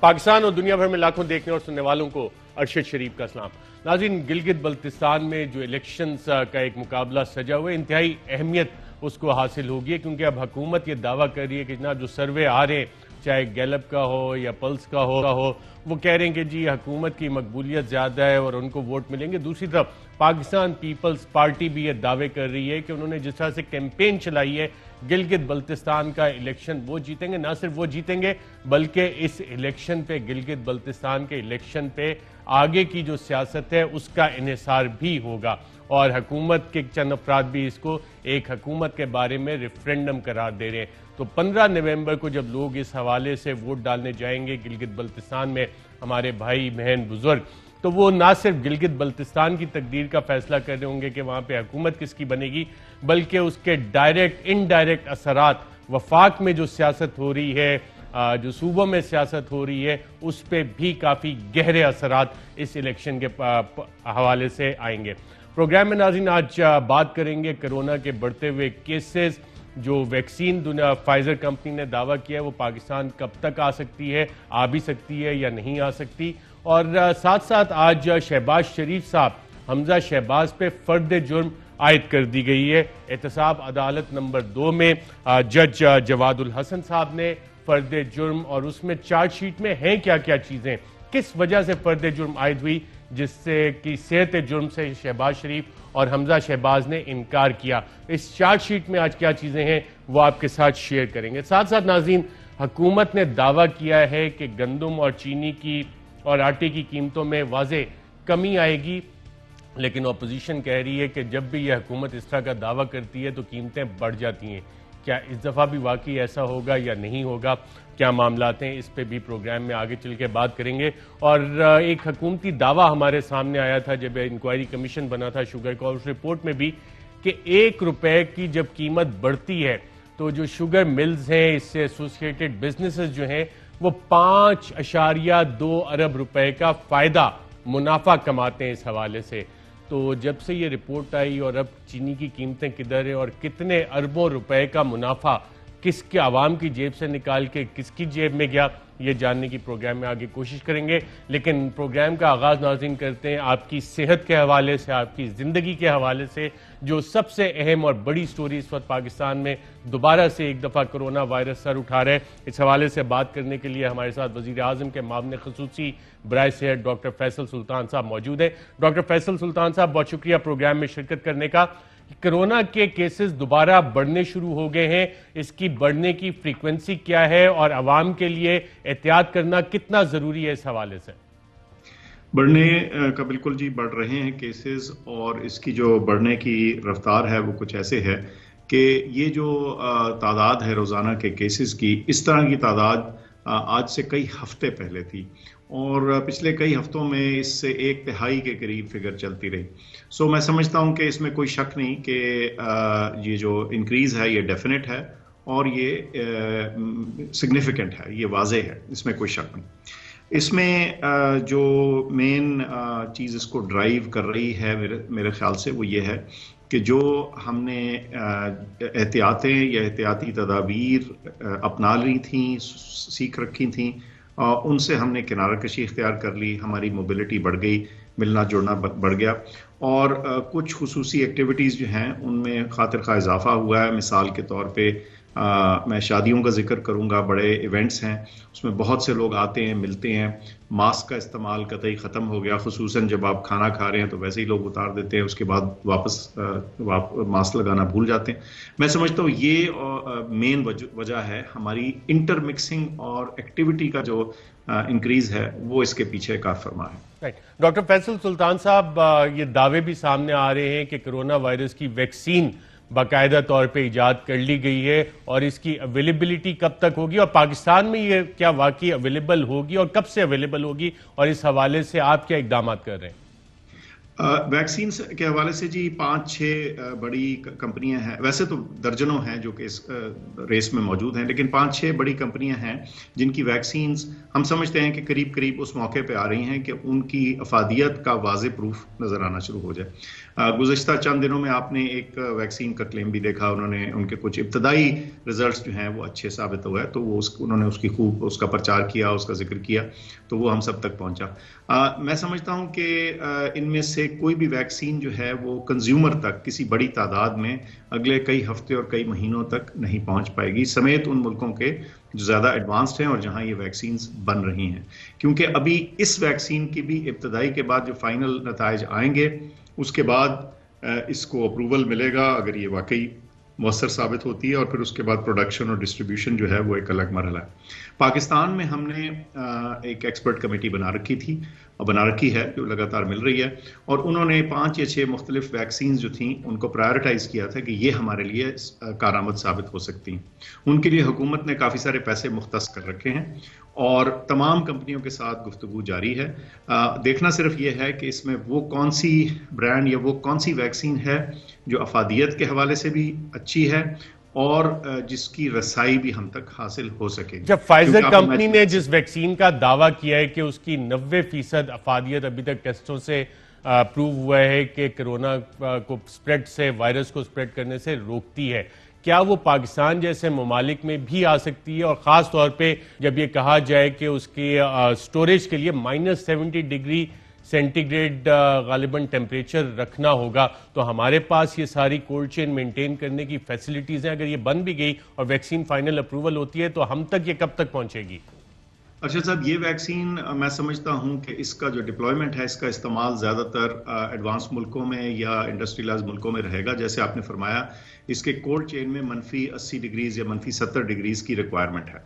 पाकिस्तान और दुनिया भर में लाखों देखने और सुनने वालों को अरशद शरीफ का सलाम। नाज़रीन, गिलगित बल्तिस्तान में जो इलेक्शंस का एक मुकाबला सजा हुआ है, इंतहाई अहमियत उसको हासिल होगी, क्योंकि अब हुकूमत ये दावा कर रही है कि जनाब जो सर्वे आ रहे हैं, चाहे गैलप का हो या पल्स का हो, वो कह रहे हैं कि जी हुकूमत की मकबूलियत ज़्यादा है और उनको वोट मिलेंगे। दूसरी तरफ पाकिस्तान पीपल्स पार्टी भी ये दावे कर रही है कि उन्होंने जिस तरह से कैंपेन चलाई है, गिलगित बल्तिस्तान का इलेक्शन वो जीतेंगे। ना सिर्फ वो जीतेंगे बल्कि इस इलेक्शन पे, गिलगित बल्तिस्तान के इलेक्शन पे आगे की जो सियासत है उसका इन्हिसार भी होगा। और हुकूमत के चंद अफराद भी इसको एक हुकूमत के बारे में रेफरेंडम करार दे रहे हैं। तो 15 नवंबर को जब लोग इस हवाले से वोट डालने जाएंगे गिलगित बल्तिस्तान में, हमारे भाई बहन बुजुर्ग, तो वो ना सिर्फ गिलगित बल्तिस्तान की तकदीर का फैसला कर रहे होंगे कि वहाँ पे हुकूमत किसकी बनेगी, बल्कि उसके डायरेक्ट इनडायरेक्ट असरात वफाक में जो सियासत हो रही है, जो सूबों में सियासत हो रही है, उस पर भी काफ़ी गहरे असरात इस इलेक्शन के हवाले से आएंगे। प्रोग्राम में नाज़रीन आज बात करेंगे कोरोना के बढ़ते हुए केसेस, जो वैक्सीन फाइजर कंपनी ने दावा किया है वो पाकिस्तान कब तक आ सकती है, आ भी सकती है या नहीं आ सकती। और साथ साथ आज शहबाज शरीफ साहब, हमजा शहबाज पे फर्द जुर्म आयद कर दी गई है। एहतसाब अदालत नंबर 2 में जज जवादुल हसन साहब ने फर्द जुर्म, और उसमें चार्जशीट में हैं क्या क्या चीज़ें, किस वजह से फर्द जुर्म आयद हुई, जिससे कि सेहत जुर्म से शहबाज शरीफ और हमजा शहबाज ने इनकार किया। इस चार्जशीट में आज क्या चीज़ें हैं वो आपके साथ शेयर करेंगे। साथ साथ नाज़रीन, हुकूमत ने दावा किया है कि गंदम और चीनी की और आटे की कीमतों में वाज़े कमी आएगी, लेकिन अपोजिशन कह रही है कि जब भी यह हुकूमत इस तरह का दावा करती है तो कीमतें बढ़ जाती हैं। क्या इस दफ़ा भी वाकई ऐसा होगा या नहीं होगा, क्या मामलात हैं, इस पे भी प्रोग्राम में आगे चल के बात करेंगे। और एक हुकूमती दावा हमारे सामने आया था जब इंक्वायरी कमीशन बना था शुगर का, उस रिपोर्ट में भी कि 1 रुपए की जब कीमत बढ़ती है तो जो शुगर मिल्स हैं, इससे एसोसिएटेड बिजनेसेस जो हैं, वो 5.2 अरब रुपए का फ़ायदा मुनाफा कमाते हैं इस हवाले से। तो जब से ये रिपोर्ट आई और अब चीनी की कीमतें किधर है और कितने अरबों रुपए का मुनाफा किसके आवाम की जेब से निकाल के किसकी जेब में गया, ये जानने की प्रोग्राम में आगे कोशिश करेंगे। लेकिन प्रोग्राम का आगाज़ नाज़रीन करते हैं आपकी सेहत के हवाले से, आपकी ज़िंदगी के हवाले से। जो सबसे अहम और बड़ी स्टोरी इस वक्त पाकिस्तान में दोबारा से एक दफ़ा कोरोना वायरस सर उठा रहा है, इस हवाले से बात करने के लिए हमारे साथ वज़ीर आज़म के मामले ख़ुसूसी बराए सेहत डॉक्टर फैसल सुल्तान साहब मौजूद हैं। डॉक्टर फैसल सुल्तान साहब, बहुत शुक्रिया प्रोग्राम में शिरकत करने का। कोरोना के केसेस दोबारा बढ़ने शुरू हो गए हैं, इसकी बढ़ने की फ्रीक्वेंसी क्या है और आवाम के लिए एहतियात करना कितना ज़रूरी है, इस हवाले से? बढ़ने का बिल्कुल जी, बढ़ रहे हैं केसेस, और इसकी जो बढ़ने की रफ्तार है वो कुछ ऐसे है कि ये जो तादाद है रोज़ाना के केसेस की, इस तरह की तादाद आज से कई हफ्ते पहले थी, और पिछले कई हफ्तों में इससे 1/3 के करीब फिगर चलती रही। सो मैं समझता हूँ कि इसमें कोई शक नहीं कि ये जो इंक्रीज़ है ये डेफिनेट है और ये सिग्निफिकेंट है, ये वाज़े है, इसमें कोई शक नहीं। इसमें जो मेन चीज़ इसको ड्राइव कर रही है मेरे ख्याल से वो ये है कि जो हमने एहतियातें या एहतियाती तदाबीर अपना ली थी, सीख रखी थी, उनसे हमने किनारा कशी इख्तियार कर ली, हमारी मोबिलिटी बढ़ गई, मिलना जुलना बढ़ गया, और कुछ खुसूसी एक्टिविटीज़ जो हैं उनमें खातिर खा इजाफा हुआ है। मिसाल के तौर पे मैं शादियों का जिक्र करूंगा, बड़े इवेंट्स हैं उसमें बहुत से लोग आते हैं, मिलते हैं। मास्क का इस्तेमाल कतई ख़त्म हो गया, खुसूसन जब आप खाना खा रहे हैं तो वैसे ही लोग उतार देते हैं, उसके बाद वापस मास्क लगाना भूल जाते हैं। मैं समझता हूँ ये मेन वजह है, हमारी इंटरमिक्सिंग और एक्टिविटी का जो इंक्रीज है वो इसके पीछे कार फरमा है। राइट। डॉक्टर फैसल सुल्तान साहब, ये दावे भी सामने आ रहे हैं कि कोरोना वायरस की वैक्सीन बाकायदा तौर पे इजाद कर ली गई है, और इसकी अवेलेबिलिटी कब तक होगी, और पाकिस्तान में ये क्या वाकई अवेलेबल होगी और कब से अवेलेबल होगी, और इस हवाले से आप क्या इकदाम कर रहे हैं? वैक्सीन के हवाले से जी 5-6 बड़ी कंपनियां हैं, वैसे तो दर्जनों हैं जो कि इस रेस में मौजूद हैं, लेकिन 5-6 बड़ी कंपनियां हैं जिनकी वैक्सीन्स हम समझते हैं कि करीब करीब उस मौके पे आ रही हैं कि उनकी अफादियत का वाज़ेह प्रूफ नज़र आना शुरू हो जाए। गुज़श्ता चंद दिनों में आपने एक वैक्सीन का क्लेम भी देखा, उन्होंने उनके कुछ इब्तदाई रिजल्ट्स जो हैं वो अच्छे साबित हुए, तो वो उन्होंने उसकी खूब उसका प्रचार किया, उसका जिक्र किया, तो वो हम सब तक पहुंचा। मैं समझता हूं कि इनमें से कोई भी वैक्सीन जो है वो कंज्यूमर तक किसी बड़ी तादाद में अगले कई हफ्ते और कई महीनों तक नहीं पहुंच पाएगी, समेत उन मुल्कों के जो ज़्यादा एडवांस्ड हैं और जहां ये वैक्सीन बन रही हैं, क्योंकि अभी इस वैक्सीन की भी इब्तदाई के बाद जो फाइनल नताइज आएंगे उसके बाद इसको अप्रूवल मिलेगा अगर ये वाकई मौसर साबित होती है, और फिर उसके बाद प्रोडक्शन और डिस्ट्रीब्यूशन जो है वो एक अलग मरहला है। पाकिस्तान में हमने एक एक्सपर्ट कमेटी बना रखी थी और बना रखी है जो लगातार मिल रही है, और उन्होंने 5 या 6 मुख्तलिफ वैक्सीन जो थी उनको प्रायोरिटाइज किया था कि ये हमारे लिए कारआमद साबित हो सकती हैं। उनके लिए हुकूमत ने काफ़ी सारे पैसे मुख्तस कर रखे हैं और तमाम कंपनियों के साथ गुफ्तगू जारी है। देखना सिर्फ ये है कि इसमें वो कौन सी ब्रांड या वो कौन सी वैक्सीन है जो अफादियत के हवाले से भी अच्छी है और जिसकी रसाई भी हम तक हासिल हो सके। जब फाइजर कंपनी ने जिस वैक्सीन का दावा किया है कि उसकी 90% अफादियत अभी तक टेस्टों से प्रूव हुआ है कि कोरोना को स्प्रेड से, वायरस को स्प्रेड करने से रोकती है, क्या वो पाकिस्तान जैसे ममालिक में भी आ सकती है? और ख़ास तौर पे जब ये कहा जाए कि उसके स्टोरेज के लिए -70 डिग्री सेंटीग्रेड गालिबन टेम्परेचर रखना होगा, तो हमारे पास ये सारी कोल्ड चेन मेंटेन करने की फैसिलिटीज़ हैं। अगर ये बन भी गई और वैक्सीन फाइनल अप्रूवल होती है तो हम तक ये कब तक पहुंचेगी? अच्छा साहब, ये वैक्सीन मैं समझता हूं कि इसका जो डिप्लॉयमेंट है, इसका इस्तेमाल ज़्यादातर एडवांस मुल्कों में या इंडस्ट्रियलाइज मुल्कों में रहेगा। जैसे आपने फरमाया, इसके कोल्ड चेन में -80 डिग्रीज या -70 डिग्रीज की रिक्वायरमेंट है।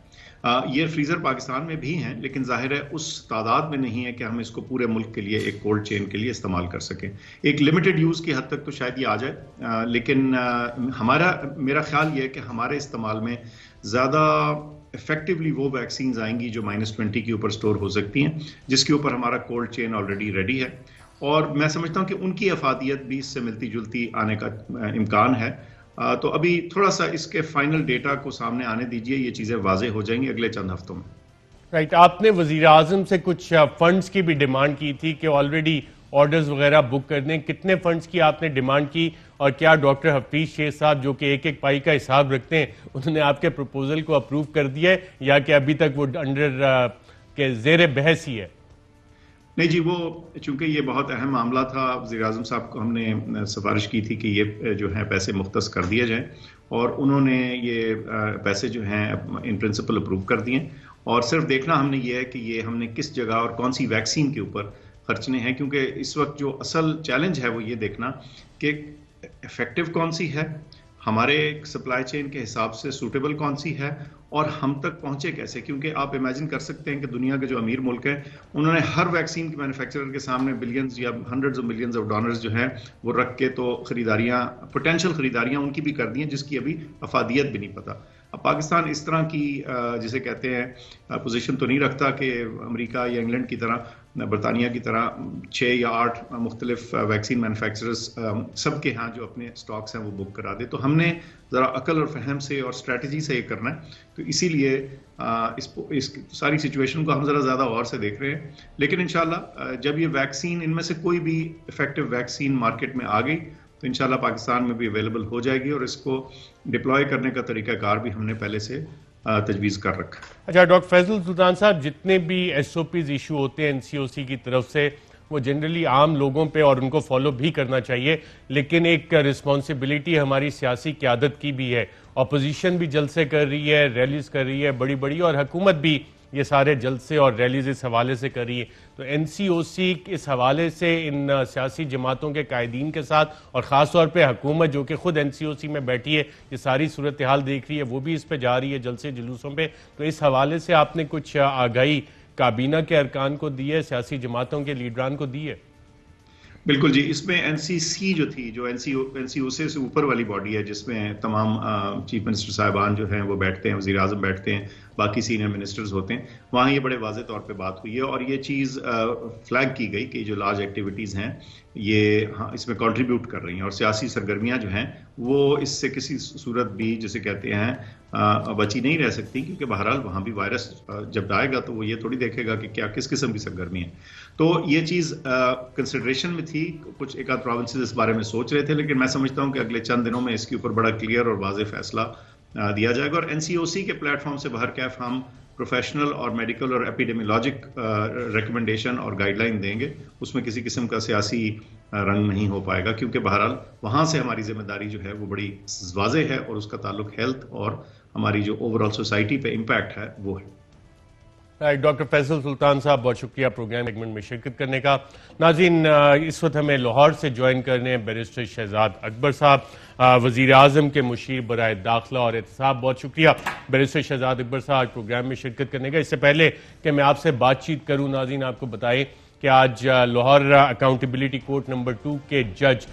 ये फ्रीज़र पाकिस्तान में भी हैं, लेकिन जाहिर है उस तादाद में नहीं है कि हम इसको पूरे मुल्क के लिए एक कोल्ड चेन के लिए इस्तेमाल कर सकें। एक लिमिटेड यूज़ की हद तक तो शायद ये आ जाए, लेकिन मेरा ख्याल ये है कि हमारे इस्तेमाल में ज़्यादा इफेक्टिवली वो वैक्सीन आएंगी जो -20 के ऊपर स्टोर हो सकती हैं, जिसके ऊपर हमारा कोल्ड चेन ऑलरेडी रेडी है, और मैं समझता हूं कि उनकी अफादियत भी इससे मिलती जुलती आने का इम्कान है। तो अभी थोड़ा सा इसके फाइनल डेटा को सामने आने दीजिए, ये चीज़ें वाजे हो जाएंगी अगले चंद हफ्तों में। राइट, आपने वज़ीर आज़म से कुछ फंड्स की भी डिमांड की थी कि ऑलरेडी ऑर्डर्स वगैरह बुक कर दें। कितने फंड्स की आपने डिमांड की, और क्या डॉक्टर हफीज शेख साहब जो कि एक एक पाई का हिसाब रखते हैं, उन्होंने आपके प्रपोजल को अप्रूव कर दिया है, या कि अभी तक वो अंडर के ज़ेर बहस ही है? नहीं जी, वो चूंकि ये बहुत अहम मामला था, वज़ीर आज़म साहब को हमने सिफारिश की थी कि ये जो है पैसे मुख्तस कर दिए जाएं, और उन्होंने ये पैसे जो हैं इन प्रिंसिपल अप्रूव कर दिए। और सिर्फ देखना हमने ये है कि ये हमने किस जगह और कौन सी वैक्सीन के ऊपर खर्चने हैं, क्योंकि इस वक्त जो असल चैलेंज है वो ये देखना कि इफेक्टिव कौन सी है, हमारे सप्लाई चेन के हिसाब से सूटेबल कौन सी है, और हम तक पहुंचे कैसे। क्योंकि आप इमेजिन कर सकते हैं कि दुनिया के जो अमीर मुल्क हैं, उन्होंने हर वैक्सीन के मैन्युफैक्चरर के सामने बिलियंस या hundreds of millions of dollars जो हैं वो रख के तो खरीदारियां, पोटेंशियल खरीदारियां उनकी भी कर दी हैं, जिसकी अभी अफादियत भी नहीं पता। अब पाकिस्तान इस तरह की जिसे कहते हैं पोजीशन तो नहीं रखता कि अमेरिका या इंग्लैंड की तरह, बरतानिया की तरह 6 या 8 मुख्तलिफ वैक्सीन मैन्युफैक्चरर्स सबके यहाँ जो अपने स्टॉक्स हैं वो बुक करा दे। तो हमने ज़रा अकल और फहम से और स्ट्रेटजी से ये करना है, तो इसीलिए इस सारी सिचुएशन को हम ज़रा ज़्यादा गौर से देख रहे हैं। लेकिन इंशाल्लाह जब ये वैक्सीन, इनमें से कोई भी इफेक्टिव वैक्सीन मार्केट में आ गई तो इंशाल्लाह पाकिस्तान में भी अवेलेबल हो जाएगी, और इसको डिप्लॉय करने का तरीकाकार भी हमने पहले से तजवीज़ कर रखा। अच्छा डॉक्टर फैजल सुल्तान साहब, जितने भी SOPs इशू होते हैं NCOC की तरफ से, वो जनरली आम लोगों पे और उनको फॉलो भी करना चाहिए, लेकिन एक रिस्पॉन्सिबिलिटी हमारी सियासी क़यादत की भी है। अपोजिशन भी जलसे कर रही है, रैलीज कर रही है बड़ी बड़ी, और हुकूमत भी ये सारे जलसे और रैलीज इस हवाले से कर रही है। तो NCOC इस हवाले से इन सियासी जमातों के कायदीन के साथ, और ख़ास तौर पे हुकूमत जो कि खुद NCOC में बैठी है, ये सारी सूरत हाल देख रही है, वो भी इस पे जा रही है जलसे जुलूसों पे, तो इस हवाले से आपने कुछ आगाही काबीना के अरकान को दी है, सियासी जमातों के लीडरान को दी है? बिल्कुल जी, इसमें NCC जो थी, जो NCOC से ऊपर वाली बॉडी है, जिसमें तमाम चीफ मिनिस्टर साहिबान जो हैं वो बैठते हैं, वज़ीर आज़म बैठते हैं, बाकी सीनियर मिनिस्टर्स होते हैं, वहाँ ये बड़े वाज़ेह तौर पे बात हुई है और ये चीज़ फ्लैग की गई कि जो लार्ज एक्टिविटीज़ हैं ये हाँ इसमें कंट्रीब्यूट कर रही हैं और सियासी सरगर्मियाँ जो हैं वो इससे किसी सूरत भी जिसे कहते हैं बची नहीं रह सकती, क्योंकि बहरहाल वहाँ भी वायरस जब आएगा तो वो ये थोड़ी देखेगा कि क्या किस किस्म की सरगर्मी है। तो ये चीज़ कंसिडरेशन में थी, कुछ एक आध प्रोविंसेस इस बारे में सोच रहे थे, लेकिन मैं समझता हूँ कि अगले चंद दिनों में इसके ऊपर बड़ा क्लियर और वाज़ेह फैसला दिया जाएगा और एनसीओसी के प्लेटफॉर्म से बाहर कैफ हम प्रोफेशनल और मेडिकल और एपिडेमियोलॉजिक रिकमेंडेशन और गाइडलाइन देंगे, उसमें किसी किस्म का सियासी रंग नहीं हो पाएगा, क्योंकि बहरहाल वहाँ से हमारी जिम्मेदारी जो है वो बड़ी वाज़ेह है और उसका ताल्लुक हेल्थ और हमारी जो ओवरऑल सोसाइटी पे इम्पैक्ट है वो है। डॉक्टर फैसल सुल्तान साहब, बहुत शुक्रिया प्रोग्राम सेगमेंट में शिरकत करने का। नाज़रीन, इस वक्त हमें लाहौर से ज्वाइन करने हैं बैरिस्टर शहजाद अकबर साहब, वज़ीर आज़म के मुशीर बराए दाखिला और एहतसाब। बहुत शुक्रिया बैरिस्टर शहजाद अकबर साहब आज प्रोग्राम में शिरकत करने का। इससे पहले कि मैं आपसे बातचीत करूँ नाज़रीन, आपको बताएं कि आज लाहौर अकाउंटेबिलिटी कोर्ट नंबर 2 के जज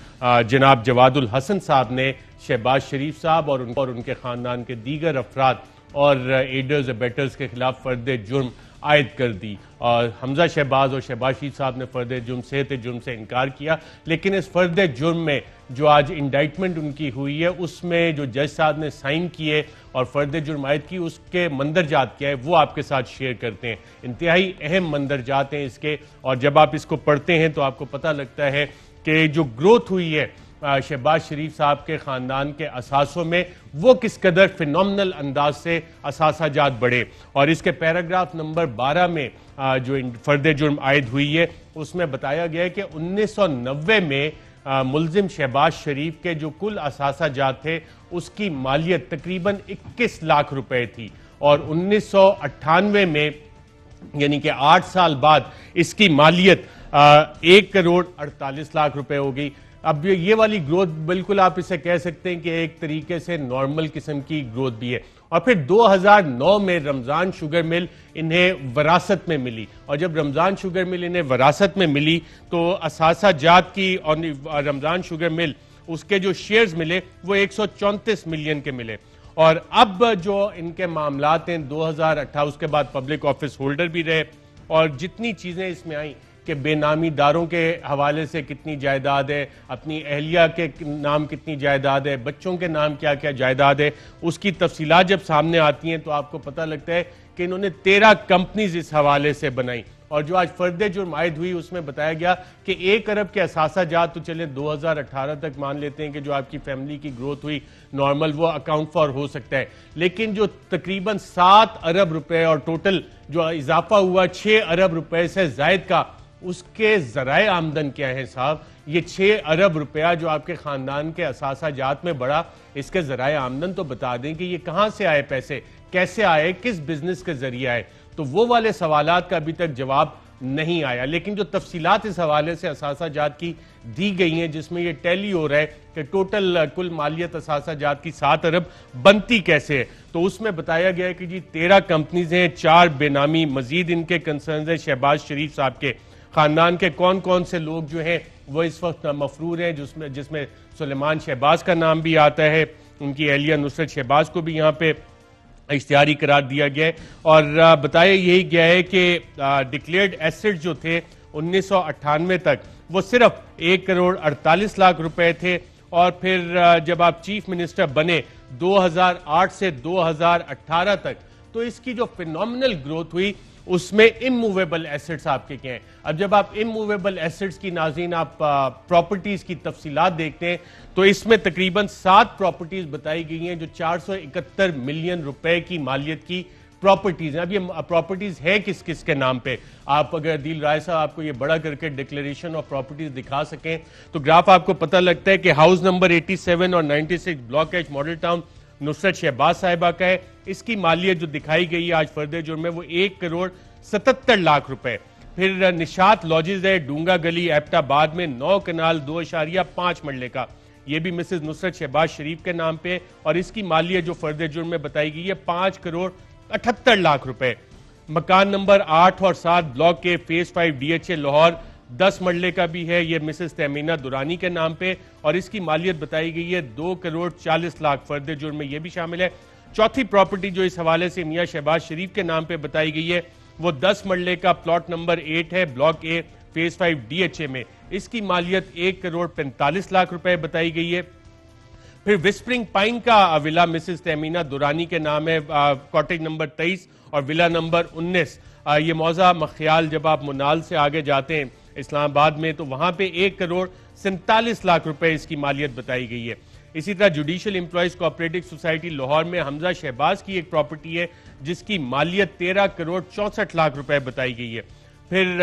जनाब जवादुल हसन साहब ने शहबाज शरीफ साहब और उनके ख़ानदान के दीगर अफराद और एडर्स अबेटर्स के खिलाफ फर्द जुर्म आयद कर दी और हमजा शहबाज और शहबाज शरीफ साहब ने फर्द जुर्म सेहत जुर्म से इनकार किया। लेकिन इस फर्द जुर्म में जो आज इंडाइटमेंट उनकी हुई है उसमें जो जज साहब ने साइन किए और फर्द जुर्म आयद की उसके मंदरजात क्या है वो आपके साथ शेयर करते हैं। इंतहाई अहम मंदरजात हैं इसके, और जब आप इसको पढ़ते हैं तो आपको पता लगता है कि जो ग्रोथ हुई है शहबाज शरीफ साहब के ख़ानदान के असासों में वो किस कदर फिनोमिनल अंदाज से असासाजात बढ़े। और इसके पैराग्राफ नंबर 12 में जो फर्द जुर्म आयद हुई है उसमें बताया गया है कि 1990 में मुलजिम शहबाज शरीफ के जो कुल असासाजात थे उसकी मालियत तकरीबन 21 लाख रुपए थी और 1998 में यानी कि 8 साल बाद इसकी मालियत 1 करोड़ 48 लाख रुपए हो गई। अब ये वाली ग्रोथ बिल्कुल आप इसे कह सकते हैं कि एक तरीके से नॉर्मल किस्म की ग्रोथ भी है। और फिर 2009 में रमज़ान शुगर मिल इन्हें वरासत में मिली और जब रमज़ान शुगर मिल इन्हें वरासत में मिली तो असासाजात की और रमज़ान शुगर मिल उसके जो शेयर्स मिले वो 134 मिलियन के मिले। और अब जो इनके मामलात हैं 2018 उसके बाद पब्लिक ऑफिस होल्डर भी रहे और जितनी चीज़ें इसमें आई कि बेनामीदारों के हवाले से कितनी जायदाद है, अपनी अहलिया के नाम कितनी जायदाद है, बच्चों के नाम क्या क्या जायदाद है, उसकी तफसीलात जब सामने आती हैं तो आपको पता लगता है कि इन्होंने 13 कंपनीज इस हवाले से बनाई। और जो आज फर्द जुर्म आयद हुई उसमें बताया गया कि 1 अरब के असासाजात तो चले 2018 तक मान लेते हैं कि जो आपकी फैमिली की ग्रोथ हुई नॉर्मल वो अकाउंट फॉर हो सकता है, लेकिन जो तकरीबन 7 अरब रुपए और टोटल जो इजाफा हुआ 6 अरब रुपए से जायद का, उसके ज़राए आमदन क्या है साहब? ये 6 अरब रुपया जो आपके ख़ानदान के असासाजात में बढ़ा, इसके ज़राए आमदन तो बता दें कि ये कहाँ से आए पैसे, कैसे आए, किस बिजनेस के जरिए आए। तो वो वाले सवालात का अभी तक जवाब नहीं आया। लेकिन जो तफसीलात इस हवाले से असासाजात की दी गई हैं जिसमें ये टैली हो रहा है कि टोटल कुल मालियत असासाजात की 7 अरब बनती कैसे है, तो उसमें बताया गया है कि जी 13 कंपनीज हैं, 4 बेनामी मजीद इनके कंसर्न है शहबाज शरीफ साहब के खानदान के। कौन कौन से लोग जो हैं वो इस वक्त मफरूर हैं, जिसमें सुलेमान शहबाज का नाम भी आता है, उनकी अहलिया नुसरत शहबाज को भी यहाँ पे इख्तियारी करार दिया गया है। और बताया यही गया है कि डिक्लेयर्ड एसेट जो थे 1998 तक वो सिर्फ 1 करोड़ 48 लाख रुपए थे और फिर जब आप चीफ मिनिस्टर बने 2008 से 2018 तक तो इसकी जो फिनोमिनल ग्रोथ हुई उसमें इमूवेबल एसेट्स आपके क्या हैं। अब जब आप इमूवेबल एसेट्स की नाज़रीन आप प्रॉपर्टीज की तफसीलात देखते हैं तो इसमें तकरीबन 7 प्रॉपर्टीज बताई गई हैं जो 471 मिलियन रुपए की मालियत की प्रॉपर्टीज हैं। अब ये प्रॉपर्टीज है किस किस के नाम पे, आप अगर दिल राय साहब आपको ये बड़ा करके डिक्लेरेशन ऑफ प्रॉपर्टीज दिखा सकें तो ग्राफ आपको पता लगता है कि हाउस नंबर 87 और 96 block H model town Nusrat Shahbaz Sahiba का है। इसकी मालियत जो दिखाई गई है आज फर्द जुर्म में वो 1 करोड़ 77 लाख रुपए। फिर निशात लॉजेज है डूंगा गली एबटाबाद में 9 कनाल 2.5 मरले का, ये भी मिसेज नुसरत शहबाज शरीफ के नाम पे और इसकी मालियत जो फर्द जुर्म में बताई गई है 5 करोड़ 78 लाख रुपए। मकान नंबर 8 और 7 ब्लॉक के फेज 5 DHA लाहौर 10 मरले का भी है, ये मिसेस तहमीना दुरानी के नाम पे और इसकी मालियत बताई गई है 2 करोड़ 40 लाख। फर्द जुर्म में ये भी शामिल है। चौथी प्रॉपर्टी जो इस हवाले से मियां शहबाज शरीफ के नाम पे बताई गई है वो 10 मरले का प्लॉट नंबर 8 है, ब्लॉक ए फेज 5 DHA में। इसकी मालियत 1 करोड़ 45 लाख रुपए बताई गई है। फिर विस्परिंग पाइन का विला मिसेस तहमीना दुरानी के नाम है, कॉटेज नंबर 23 और विला नंबर 19। ये मौजा मख्याल जब आप मुनाल से आगे जाते हैं इस्लामाबाद में तो वहां पे 1 करोड़ 47 लाख रुपए इसकी मालियत बताई गई है। इसी तरह judicial employees cooperative society Lahore में हमजा शहबाज की एक प्रॉपर्टी है जिसकी मालियत 13 करोड़ 64 लाख रुपए बताई गई है। फिर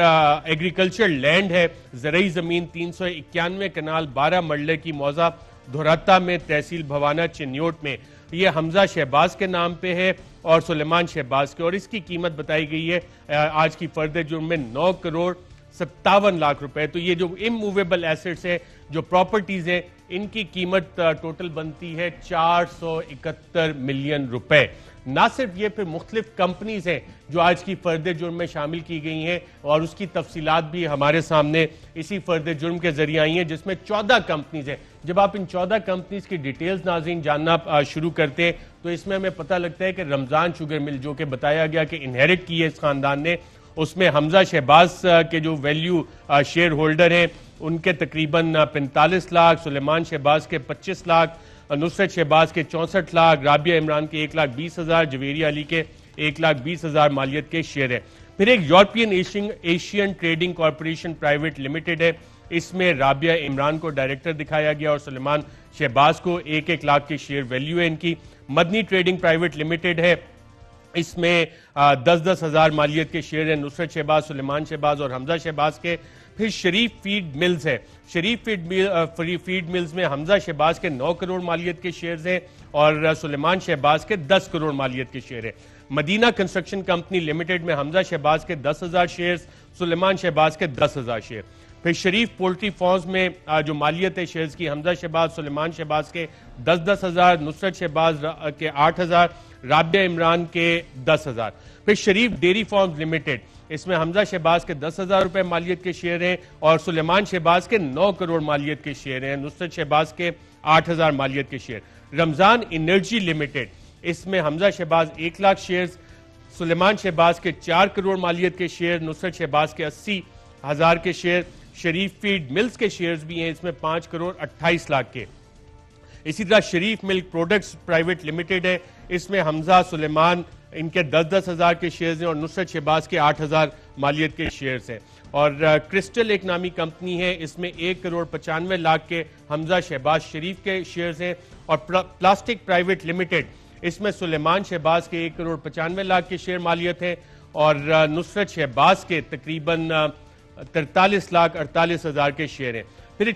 एग्रीकल्चर लैंड है, ज़रई ज़मीन 391 कनाल 12 मरले की मौजा धोराता में, तहसील भवाना चिन्योट में, ये हमजा शहबाज के नाम पे है और सुलेमान शहबाज के, और इसकी कीमत बताई गई है आज की फर्द जुर्म में 9 करोड़ 57 लाख रुपए। तो ये जो इमूवेबल एसेट्स है, जो प्रॉपर्टीज है, इनकी कीमत टोटल बनती है 471 मिलियन रुपए। ना सिर्फ ये, फिर मुख्तलिफ कंपनीज हैं जो आज की फर्द जुर्म में शामिल की गई हैं और उसकी तफसीलात भी हमारे सामने इसी फर्द जुर्म के जरिए आई हैं, जिसमें 14 कंपनीज हैं। जब आप इन 14 कंपनीज की डिटेल्स नाज़रीन जानना शुरू करते हैं तो इसमें हमें पता लगता है कि रमजान शुगर मिल जो कि बताया गया कि इनहेरिट की है इस खानदान ने, उसमें हमजा शहबाज के जो वैल्यू शेयर होल्डर हैं उनके तकरीबन 45 लाख, सुलेमान शहबाज के 25 लाख, नुसरत शहबाज के 64 लाख, राबिया इमरान के 1,20,000, जवेरिया अली के 1,20,000 मालियत के शेयर है। फिर एक European Asian trading corporation private limited है, इसमें राबिया इमरान को डायरेक्टर दिखाया गया और सुलेमान शहबाज को 1-1 लाख के शेयर वैल्यू है इनकी। मदनी ट्रेडिंग प्राइवेट लिमिटेड है, इसमें 10-10 हजार मालियत के शेयर हैं नुसरत शहबाज, सुलेमान शहबाज और हमजा शहबाज के। फिर शरीफ फीड मिल्स है, शरीफ फीड मिल्स में हमजा शहबाज के 9 करोड़ मालियत के शेयर्स हैं और सुलेमान शहबाज के 10 करोड़ मालियत के शेयर हैं। मदीना कंस्ट्रक्शन कंपनी लिमिटेड में हमजा शहबाज के 10,000 शेयर्स, सुलेमान शहबाज के 10,000 शेयर। फिर शरीफ पोल्ट्री फॉर्म्स में जो मालियत है शेयर्स की, हमजा शहबाज, सुलेमान शहबाज के 10-10 हजार, नुसरत शहबाज के 8,000, राबिया इमरान के 10,000। फिर शरीफ डेयरी फार्म्स लिमिटेड, इसमें हमजा शहबाज के 10,000 रुपए मालियत के शेयर हैं और सुलेमान शहबाज के 9 करोड़ मालियत के शेयर हैं, नुसरत शहबाज के 8,000 मालियत के शेयर। रमजान एनर्जी लिमिटेड, इसमें हमजा शहबाज 1 लाख शेयर, सुलेमान शहबाज के 4 करोड़ मालियत के शेयर, नुसरत शहबाज के 80,000 के शेयर। शरीफ फीड मिल्स के शेयर्स भी हैं, इसमें 5 करोड़ 28 लाख के। इसी तरह शरीफ मिल्क प्रोडक्ट्स प्राइवेट लिमिटेड है, इसमें हमजा, सुलेमान इनके 10-10 हजार के शेयर्स हैं और नुसरत शहबाज के 8,000 मालियत के शेयर्स हैं। और क्रिस्टल एक नामी कंपनी है, इसमें 1 करोड़ 95 लाख के हमजा शहबाज शरीफ के शेयर्स हैं। और प्लास्टिक प्राइवेट लिमिटेड, इसमें सुलेमान शहबाज के 1 करोड़ 95 लाख के शेयर मालियत है और नुसरत शहबाज के तकरीबन 43 लाख 48 हजार के शेयर हैं। फिर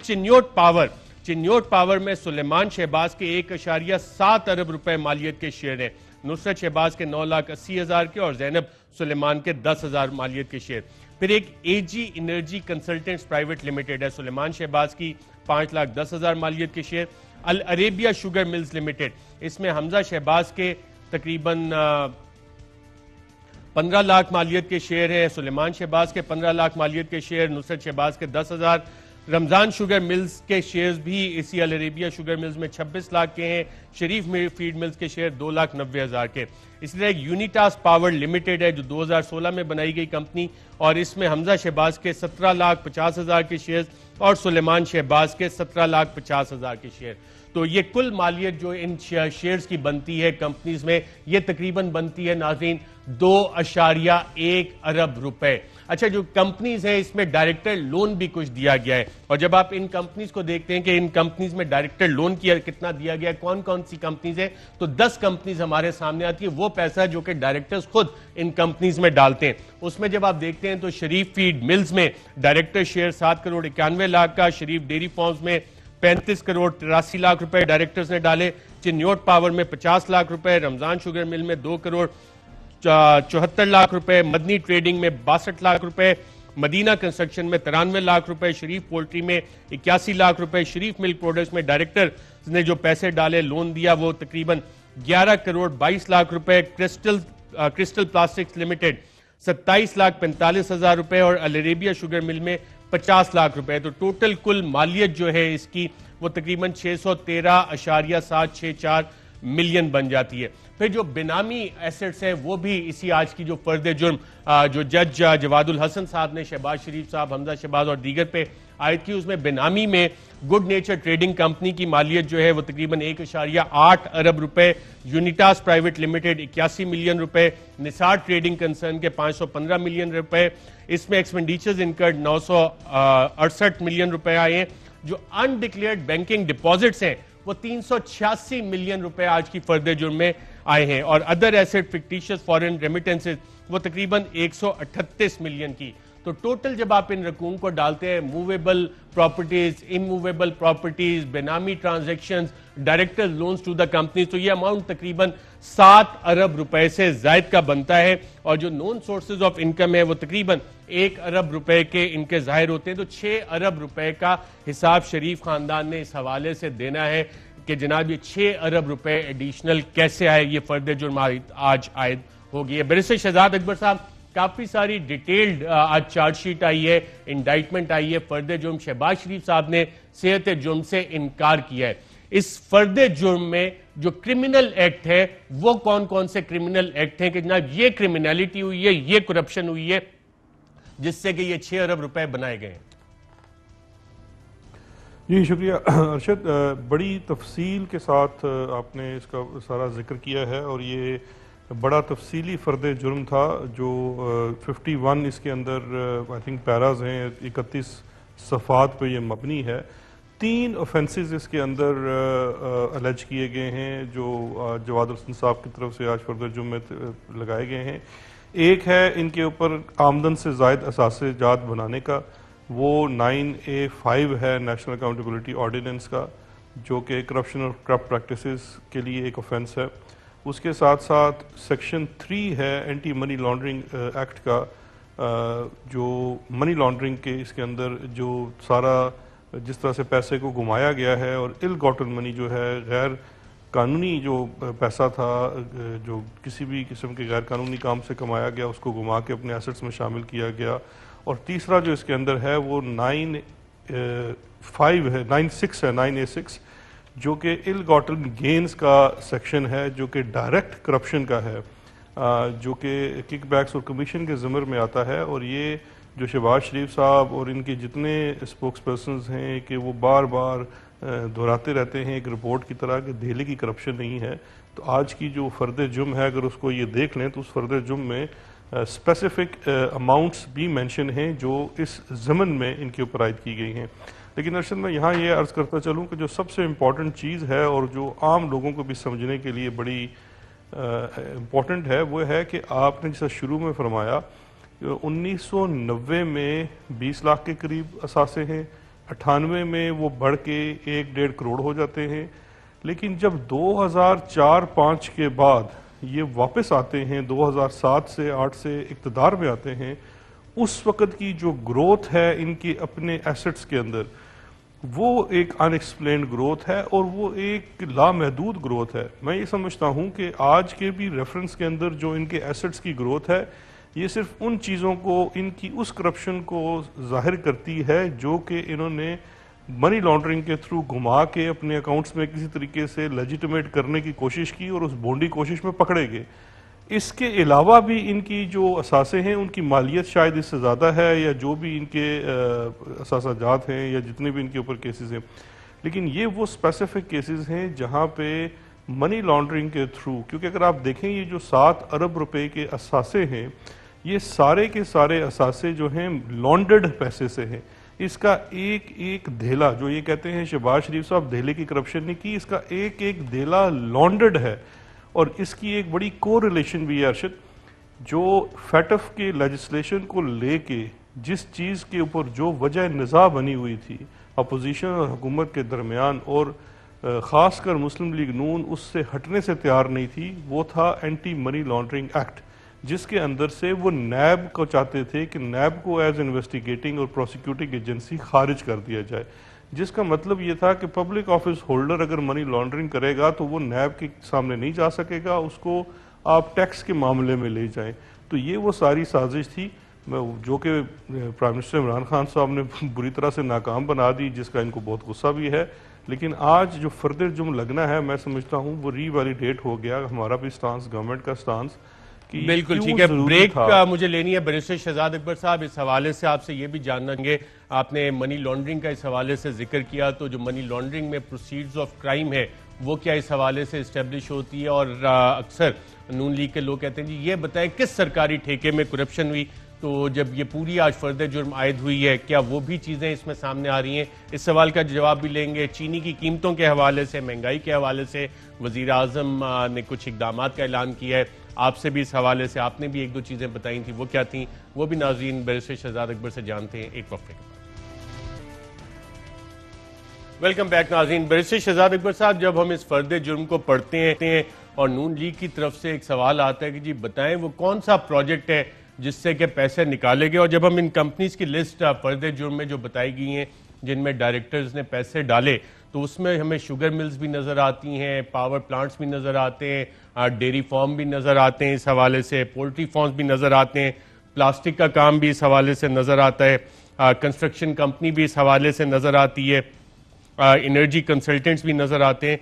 चिन्योट पावर में सुलेमान शहबाज के 1.7 अरब रुपए मालियत के शेयर हैं, नुसरत शहबाज के 9 लाख 80 हजार के और जैनब सुलेमान के 10,000 मालियत के शेयर। फिर एक एजी एनर्जी कंसल्टेंट्स प्राइवेट लिमिटेड है, सुलेमान शहबाज की 5 लाख 10 हजार मालियत के शेयर। अल अरेबिया शुगर मिल्स लिमिटेड, इसमें हमजा शहबाज के तकरीबन 15 लाख मालियत के शेयर है, सुलेमान शहबाज के 15 लाख मालियत के शेयर, नुसरत शहबाज के 10,000। रमजान शुगर मिल्स के शेयर्स भी इसी अल अरेबिया शुगर मिल्स में 26 लाख के हैं। शरीफ फीड मिल्स के शेयर 2,90,000 के। इसी तरह एक यूनिटास पावर लिमिटेड है जो 2016 में बनाई गई कंपनी और इसमें हमजा शहबाज के 17 लाख 50 हजार के शेयर और सुलेमान शहबाज के 17 लाख 50 हजार के शेयर। तो ये कुल मालियत जो इन शेयर्स की बनती है कंपनीज में, ये तकरीबन बनती है नाज़रीन 2.1 अरब रुपए। अच्छा, जो कंपनीज है इसमें डायरेक्टर लोन भी कुछ दिया गया है और जब आप इन कंपनीज को देखते हैं कि इन कंपनीज में डायरेक्टर लोन कितना दिया गया है, कौन कौन सी कंपनीज है, तो 10 कंपनीज हमारे सामने आती है। वो पैसा जो कि डायरेक्टर्स खुद इन कंपनीज में डालते हैं, उसमें जब आप देखते हैं तो शरीफ फीड मिल्स में डायरेक्टर शेयर 7 करोड़ 91 लाख का, शरीफ डेयरी फार्म्स में 35 करोड़ 83 लाख रुपए डायरेक्टर्स ने डाले, चिन्योट पावर में 50 लाख रुपए, रमजान शुगर मिल में 2 करोड़ 74 लाख रुपए, मदनी ट्रेडिंग में 62 लाख रुपए, मदीना कंस्ट्रक्शन में 93 लाख रुपए, शरीफ पोल्ट्री में 81 लाख रुपए, शरीफ मिल्क प्रोडक्ट्स में डायरेक्टर ने जो पैसे डाले, लोन दिया, वो तकरीबन 11 करोड़ 22 लाख रुपए, क्रिस्टल प्लास्टिक्स लिमिटेड 27 लाख 45 हजार रुपए और अल अरेबिया शुगर मिल में 50 लाख रुपए। तो टोटल कुल मालियत जो है इसकी वो तकरीबन 613.764 मिलियन बन जाती है। फिर जो बेनामी एसेट्स हैं वो भी इसी आज की जो फर्द जुर्म जो जज जवादुल हसन साहब ने शहबाज शरीफ साहब, हमजा शहबाज और दीगर पे आयद की, उसमें बेनामी में गुड नेचर ट्रेडिंग कंपनी की मालियत जो है वो तकरीबन 1.8 अरब रुपए, यूनिटास प्राइवेट लिमिटेड 81 मिलियन रुपए, निसार ट्रेडिंग कंसर्न के 515 मिलियन रुपए, इसमें एक्सपेंडिचर्स इनकर्ड 968 मिलियन रुपए आए हैं। जो अनडिक्लेयर्ड बैंकिंग डिपॉजिट्स हैं वो 386 मिलियन रुपए आज की फर्द जुर्म में आए हैं, और other asset fictitious foreign remittances वो तकरीबन 138 मिलियन की। तो टोटल जब आप इन रकूम को डालते हैं, movable properties, immovable properties, benami transactions, director loans to the company, तो ये अमाउंट तकरीबन 7 अरब रुपए से जायद का बनता है। और जो नॉन सोर्सेज ऑफ इनकम है वो तकरीबन 1 अरब रुपए के इनके जाहिर होते हैं। तो 6 अरब रुपए का हिसाब शरीफ खानदान ने इस हवाले से देना है कि जनाब ये 6 अरब रुपए एडिशनल कैसे आए, ये फर्द जुर्म आज आयद होगी है। बैरिस्टर शहजाद अकबर साहब, काफी सारी डिटेल्ड आज चार्जशीट आई है, इंडाइटमेंट आई है। फर्द जुर्म शहबाज शरीफ साहब ने सेहत जुर्म से इनकार किया है। इस फर्द जुर्म में जो क्रिमिनल एक्ट है वो कौन कौन से क्रिमिनल एक्ट हैं कि जनाब ये क्रिमिनलिटी हुई है, ये करप्शन हुई है जिससे कि ये 6 अरब रुपए बनाए गए हैं? जी शुक्रिया अरशद, बड़ी तफसील के साथ आपने इसका सारा जिक्र किया है, और ये बड़ा तफसीली फ़र्द जुर्म था जो 51 इसके अंदर आई थिंक पैराज हैं, 31 सफ़ात पे ये मबनी है। 3 ऑफेंसेस इसके अंदर अलज किए गए हैं जो जवादुल हसन साहब की तरफ से आज फ़र्द जुर्म में लगाए गए हैं। एक है इनके ऊपर आमदन से ज़ायद असासे जात बनाने का, वो 9A5 है नेशनल अकाउंटेबिलिटी ऑर्डिनेंस का, जो कि करप्शन और करप्ट प्रैक्टिसेस के लिए एक ऑफेंस है। उसके साथ साथ सेक्शन 3 है एंटी मनी लॉन्ड्रिंग एक्ट का, जो मनी लॉन्ड्रिंग के इसके अंदर जो सारा जिस तरह से पैसे को घुमाया गया है, और इल गॉटन मनी जो है गैर कानूनी जो पैसा था जो किसी भी किस्म के गैर कानूनी काम से कमाया गया उसको घुमा के अपने एसेट्स में शामिल किया गया। और तीसरा जो इसके अंदर है वो 9A6 है 9A6, जो कि इल गॉटन गेन्स का सेक्शन है, जो कि डायरेक्ट करप्शन का है, जो कि किकबैक्स और कमीशन के ज़िम्मे में आता है। और ये जो शहबाज शरीफ साहब और इनके जितने स्पोक्स पर्सनस हैं कि वो बार बार दोहराते रहते हैं एक रिपोर्ट की तरह कि दिल्ली की करप्शन नहीं है। तो आज की जो फ़र्द जुर्म है अगर उसको ये देख लें तो उस फ़र्द जुर्म में स्पेसिफिक अमाउंट्स भी मेंशन हैं जो इस ज़मन में इनके ऊपर आयद की गई हैं। लेकिन अरशद मैं यहाँ ये अर्ज़ करता चलूँ कि जो सबसे इम्पॉर्टेंट चीज़ है और जो आम लोगों को भी समझने के लिए बड़ी इम्पॉर्टेंट है वो है कि आपने जैसा शुरू में फरमाया 1990 में 20 लाख के करीब असासे हैं, 98 में वो बढ़ के 1-1.5 करोड़ हो जाते हैं। लेकिन जब 2004-5 के बाद ये वापस आते हैं, 2007 से 8 से इक़्तिदार में आते हैं, उस वक़्त की जो ग्रोथ है इनके अपने एसेट्स के अंदर वो एक अनएक्सप्लेन्ड ग्रोथ है और वो एक लामहदूद ग्रोथ है। मैं ये समझता हूँ कि आज के भी रेफरेंस के अंदर जो इनके एसेट्स की ग्रोथ है ये सिर्फ उन चीज़ों को, इनकी उस करप्शन को जाहिर करती है जो कि इन्होंने मनी लॉन्ड्रिंग के थ्रू घुमा के अपने अकाउंट्स में किसी तरीके से लेजिटिमेट करने की कोशिश की और उस बोंडी कोशिश में पकड़े गए। इसके अलावा भी इनकी जो असासे हैं उनकी मालियत शायद इससे ज़्यादा है या जो भी इनके असासाजात हैं या जितने भी इनके ऊपर केसेस हैं, लेकिन ये वो स्पेसिफिक केसेस हैं जहाँ पे मनी लॉन्ड्रिंग के थ्रू, क्योंकि अगर आप देखें ये जो 7 अरब रुपए के असासे हैं ये सारे के सारे असासे जो हैं लॉन्डर्ड पैसे से हैं। इसका एक एक धेला, जो ये कहते हैं शहबाज शरीफ साहब धेले की करप्शन ने की, इसका एक एक धेला लॉन्डर्ड है। और इसकी एक बड़ी को रिलेशन भी है अरशद, जो फैटफ के लेजिस्लेशन को लेके जिस चीज़ के ऊपर जो वजह निज़ा बनी हुई थी अपोजिशन और हुकूमत के दरमियान, और ख़ासकर मुस्लिम लीग नून उससे हटने से तैयार नहीं थी, वो था एंटी मनी लॉन्ड्रिंग एक्ट, जिसके अंदर से वो नैब को चाहते थे कि नैब को एज इन्वेस्टिगेटिंग और प्रोसिक्यूटिंग एजेंसी खारिज कर दिया जाए, जिसका मतलब ये था कि पब्लिक ऑफिस होल्डर अगर मनी लॉन्ड्रिंग करेगा तो वो नैब के सामने नहीं जा सकेगा, उसको आप टैक्स के मामले में ले जाएं। तो ये वो सारी साजिश थी जो कि प्राइम मिनिस्टर इमरान खान साहब ने बुरी तरह से नाकाम बना दी, जिसका इनको बहुत गुस्सा भी है। लेकिन आज जो फर्दर जुर्म लगना है, मैं समझता हूँ वो रीवैलिडेट हो गया, हमारा भी स्टांस, गवर्नमेंट का स्टांस कि बिल्कुल ठीक है। ब्रेक मुझे लेनी है बैरिस्टर शहजाद अकबर साहब, इस हवाले से आपसे ये भी जानना चाहेंगे, आपने मनी लॉन्ड्रिंग का इस हवाले से जिक्र किया, तो जो मनी लॉन्ड्रिंग में प्रोसीड्स ऑफ क्राइम है वो क्या इस हवाले से इस्टेब्लिश होती है? और अक्सर नून लीग के लोग कहते हैं जी ये बताएं किस सरकारी ठेके में करप्शन हुई, तो जब ये पूरी आज फर्द जुर्म आयद हुई है क्या वो भी चीज़ें इसमें सामने आ रही हैं? इस सवाल का जवाब भी लेंगे। चीनी की कीमतों के हवाले से, महंगाई के हवाले से वज़ीर आज़म ने कुछ इक़दाम का ऐलान किया है, आपसे भी इस हवाले से आपने भी एक दो चीज़ें बताई थी, वो क्या थी वो भी नाज़रीन बैरिस्टर शहजाद अकबर से जानते हैं एक वक्फे के बाद। वेलकम बैक नाज़रीन। बैरिस्टर शहजाद अकबर साहब, जब हम इस फर्द जुर्म को पढ़ते हैं और नून लीग की तरफ से एक सवाल आता है कि जी बताएं वो कौन सा प्रोजेक्ट है जिससे कि पैसे निकाले गए, और जब हम इन कंपनीज की लिस्ट फर्द जुर्म में जो बताई गई हैं जिनमें डायरेक्टर्स ने पैसे डाले, तो उसमें हमें शुगर मिल्स भी नज़र आती हैं, पावर प्लांट्स भी नज़र आते हैं, डेयरी फार्म भी नज़र आते हैं, इस हवाले से पोल्ट्री फार्म्स भी नज़र आते हैं, प्लास्टिक का काम भी इस हवाले से नज़र आता है, कंस्ट्रक्शन कंपनी भी इस हवाले से नज़र आती है, एनर्जी कंसल्टेंट्स भी नज़र आते हैं।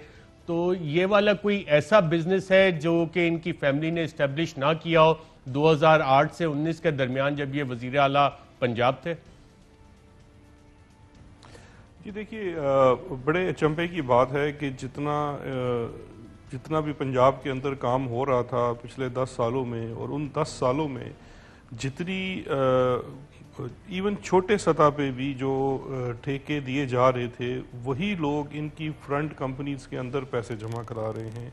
तो ये वाला कोई ऐसा बिजनेस है जो कि इनकी फैमिली ने इस्टेब्लिश ना किया हो 2008 से 19 के दरमियान जब ये वजीर आला पंजाब थे? जी देखिए, बड़े अचंभे की बात है कि जितना भी पंजाब के अंदर काम हो रहा था पिछले 10 सालों में, और उन 10 सालों में जितनी इवन छोटे सतह पे भी जो ठेके दिए जा रहे थे, वही लोग इनकी फ्रंट कंपनीज के अंदर पैसे जमा करा रहे हैं।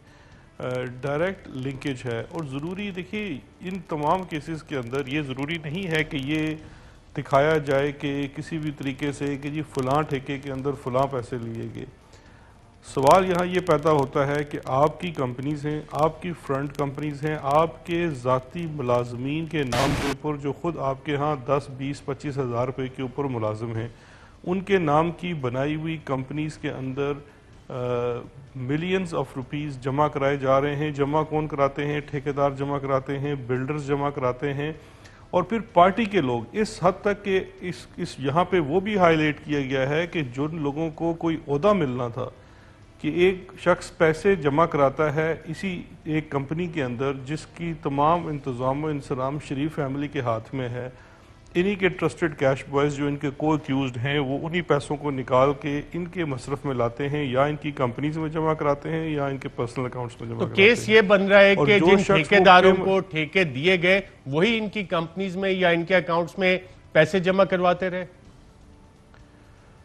डायरेक्ट लिंकेज है। और ज़रूरी देखिए इन तमाम केसेस के अंदर ये ज़रूरी नहीं है कि ये दिखाया जाए कि किसी भी तरीके से कि जी फ़लाँ ठेके के अंदर फ़लाँ पैसे लिए गए। सवाल यहाँ ये पैदा होता है कि आपकी कंपनीज हैं, आपकी फ्रंट कंपनीज हैं, आपके ज़ाती मुलाजमीन के नाम के ऊपर जो ख़ुद आपके यहाँ 10, 20, 25 हज़ार रुपये के ऊपर मुलाजिम हैं, उनके नाम की बनाई हुई कंपनीज के अंदर मिलियंस ऑफ रुपीस जमा कराए जा रहे हैं। जमा कौन कराते हैं? ठेकेदार जमा कराते हैं, बिल्डर्स जमा कराते हैं, और फिर पार्टी के लोग। इस हद तक के इस यहाँ पे वो भी हाईलाइट किया गया है कि जिन लोगों को कोई ओहदा मिलना था, कि एक शख्स पैसे जमा कराता है इसी एक कंपनी के अंदर जिसकी तमाम इंतज़ाम व इंसराम शरीफ फैमिली के हाथ में है, इन्हीं के ट्रस्टेड कैश बॉयज जो इनके को एक्यूज्ड हैं वो उन्हीं पैसों को निकाल के इनके मसरफ में लाते हैं, या इनकी कंपनीज में जमा कराते हैं या इनके पर्सनल अकाउंट्स में जमा कराते हैं। तो केस ये बन रहा है कि जिन ठेकेदारों को ठेके दिए गए वही इनकी कंपनीज में या इनके अकाउंट्स में पैसे जमा करवाते रहे।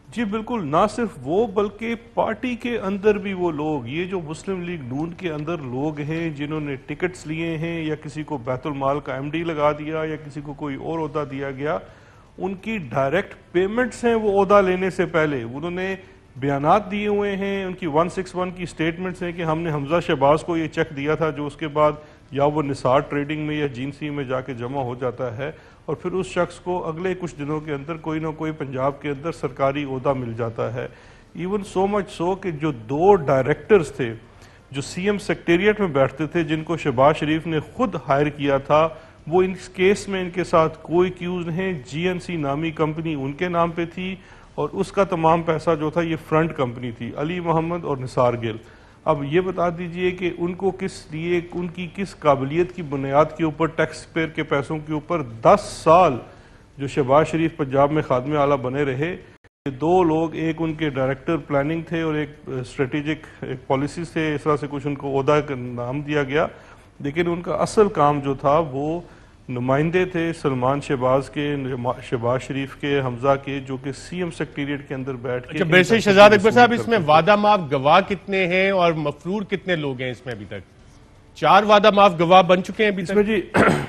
जी बिल्कुल, ना सिर्फ वो बल्कि पार्टी के अंदर भी वो लोग, ये जो मुस्लिम लीग नून के अंदर लोग हैं जिन्होंने टिकट्स लिए हैं या किसी को बैतुल माल का एमडी लगा दिया या किसी को कोई और ओहदा दिया गया, उनकी डायरेक्ट पेमेंट्स हैं वो ओहदा लेने से पहले उन्होंने बयानात दिए हुए हैं। उनकी 161 की स्टेटमेंट्स हैं कि हमने हमजा शहबाज को ये चेक दिया था, जो उसके बाद या वो निसार ट्रेडिंग में या जींसी में जाके जमा हो जाता है, और फिर उस शख्स को अगले कुछ दिनों के अंदर कोई ना कोई पंजाब के अंदर सरकारी ओहदा मिल जाता है। इवन सो मच सो कि जो 2 डायरेक्टर्स थे जो सीएम सेक्रेटेरिएट में बैठते थे, जिनको शहबाज शरीफ ने खुद हायर किया था, वो इस केस में इनके साथ कोई एक्यूज नहीं। जीएनसी नामी कंपनी उनके नाम पे थी, और उसका तमाम पैसा जो था ये फ्रंट कंपनी थी, अली मोहम्मद और निसार गिल। अब ये बता दीजिए कि उनको किस लिए, उनकी किस काबिलियत की बुनियाद के ऊपर टैक्स पेयर के पैसों के ऊपर 10 साल जो शहबाज शरीफ पंजाब में खादमे आला बने रहे, ये 2 लोग, एक उनके डायरेक्टर प्लानिंग थे और एक स्ट्रेटेजिक पॉलिसी थे, इस तरह से कुछ उनको ओहदा का नाम दिया गया, लेकिन उनका असल काम जो था वो नुमाइंदे थे सलमान शहबाज के, शहबाज शरीफ के, हमजा के, जो कि सीएम सेक्रेटेरिएट के अंदर बैठ के। बैरिस्टर शहजाद अकबर साहब, इसमें वादा माफ गवाह कितने हैं और मफरूर कितने लोग हैं इसमें? अभी तक 4 वादा माफ गवाह बन चुके हैं अभी तक?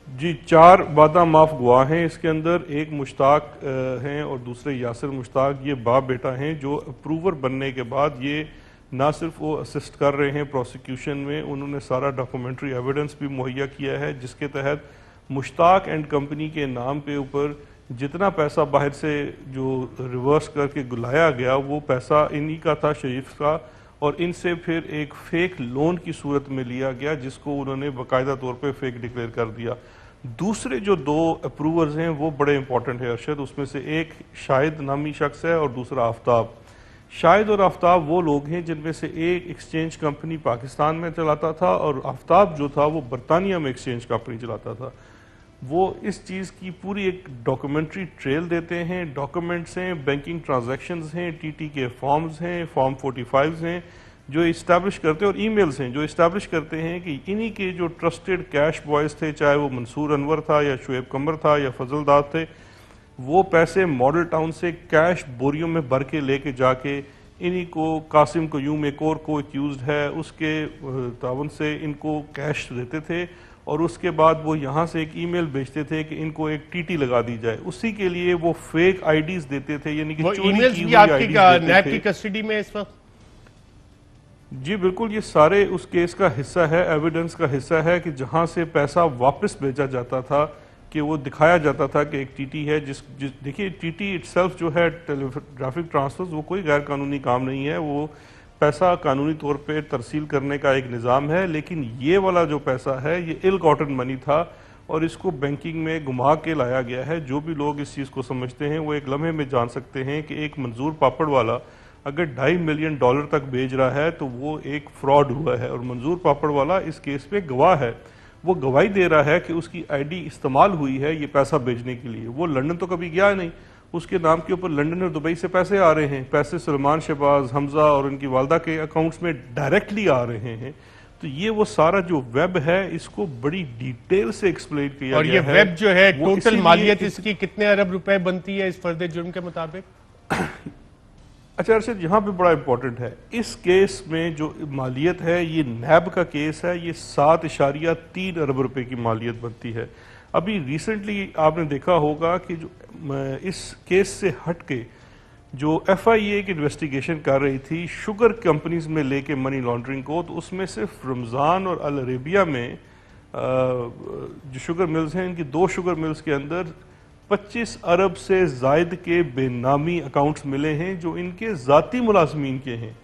जी 4 वादा माफ गवाह हैं इसके अंदर। एक मुश्ताक हैं और दूसरे यासिर मुश्ताक, ये बाप बेटा हैं जो अप्रूवर बनने के बाद ये ना सिर्फ वो असिस्ट कर रहे हैं प्रोसिक्यूशन में, उन्होंने सारा डॉक्यूमेंट्री एविडेंस भी मुहैया किया है, जिसके तहत मुश्ताक एंड कंपनी के नाम पे ऊपर जितना पैसा बाहर से जो रिवर्स करके गुलाया गया वो पैसा इन्हीं का था, शरीफ का, और इनसे फिर एक फेक लोन की सूरत में लिया गया जिसको उन्होंने बाकायदा तौर पे फेक डिक्लेयर कर दिया। दूसरे जो 2 अप्रूवर्स हैं वो बड़े इंपॉर्टेंट है अरशद, उसमें से एक शाहिद नामी शख्स है और दूसरा आफ्ताब। शाहिद और आफ्ताब वो लोग हैं जिनमें से एक एक्सचेंज कंपनी पाकिस्तान में चलाता था और आफ्ताब जो था वो बरतानिया में एक्सचेंज कंपनी चलाता था। वो इस चीज़ की पूरी एक डॉक्यूमेंट्री ट्रेल देते हैं, डॉक्यूमेंट्स हैं, बैंकिंग ट्रांजैक्शंस हैं, टीटी के फॉर्म्स हैं, फॉर्म 45 हैं जो इस्टेब्लिश करते हैं, और ईमेल्स हैं जो इस्टेब्लिश करते हैं कि इन्हीं के जो ट्रस्टेड कैश बॉयज़ थे, चाहे वो मंसूर अनवर था या शुएब कमर था या फजल दाद थे, वो पैसे मॉडल टाउन से कैश बोरियों में भर के लेके जाके इन्हीं को कासिम क्यूम एक और को एक्यूज्ड है उसके तावन से इनको कैश देते थे, और उसके बाद वो यहाँ से एक ईमेल भेजते थे कि इनको एक टीटी लगा दी जाए। उसी के लिए वो फेक आईडीज देते थे, यानी कि चोरी की हुई आईडीज देते थे। कस्टडी में इस वक्त? जी बिल्कुल, ये सारे उस केस का हिस्सा है, एविडेंस का हिस्सा है कि जहाँ से पैसा वापस भेजा जाता था कि वो दिखाया जाता था कि एक टीटी है देखिए टीटी इटसेल्फ जो है टेलीग्राफिक ट्रांसफर्स वो कोई गैर कानूनी काम नहीं है, वो पैसा कानूनी तौर पे तरसील करने का एक निज़ाम है, लेकिन ये वाला जो पैसा है ये इल गॉटन मनी था और इसको बैंकिंग में घुमा के लाया गया है। जो भी लोग इस चीज़ को समझते हैं वो एक लम्हे में जान सकते हैं कि एक मंजूर पापड़ वाला अगर $2.5 मिलियन तक भेज रहा है तो वो एक फ्रॉड हुआ है, और मंजूर पापड़ वाला इस केस पे गवाह है, वो गवाही दे रहा है कि उसकी आईडी इस्तेमाल हुई है ये पैसा भेजने के लिए। वो लंदन तो कभी गया नहीं, उसके नाम के ऊपर लंदन और दुबई से पैसे आ रहे हैं, पैसे सलमान शहबाज, हमजा और उनकी वालदा के अकाउंट्स में डायरेक्टली आ रहे हैं। तो ये वो सारा जो वेब है इसको बड़ी डिटेल से एक्सप्लेन किया और गया ये है। वेब जो है टोटल मालियत इसकी कितने अरब रुपए बनती है इस फर्द जुर्म के मुताबिक? अच्छा अर्शद, यहाँ पे बड़ा इंपॉर्टेंट है, इस केस में जो मालियत है ये नैब का केस है, ये 7.3 अरब रुपए की मालियत बनती है। अभी रिसेंटली आपने देखा होगा कि जो इस केस से हट के जो FIA की इन्वेस्टिगेशन कर रही थी शुगर कंपनीज में लेके मनी लॉन्ड्रिंग को, तो उसमें सिर्फ रमज़ान और अल अरेबिया में जो शुगर मिल्स हैं, इनकी 2 शुगर मिल्स के अंदर 25 अरब से जायद के बेनामी अकाउंट्स मिले हैं जो इनके ज़ाती मुलाजमीन के हैं।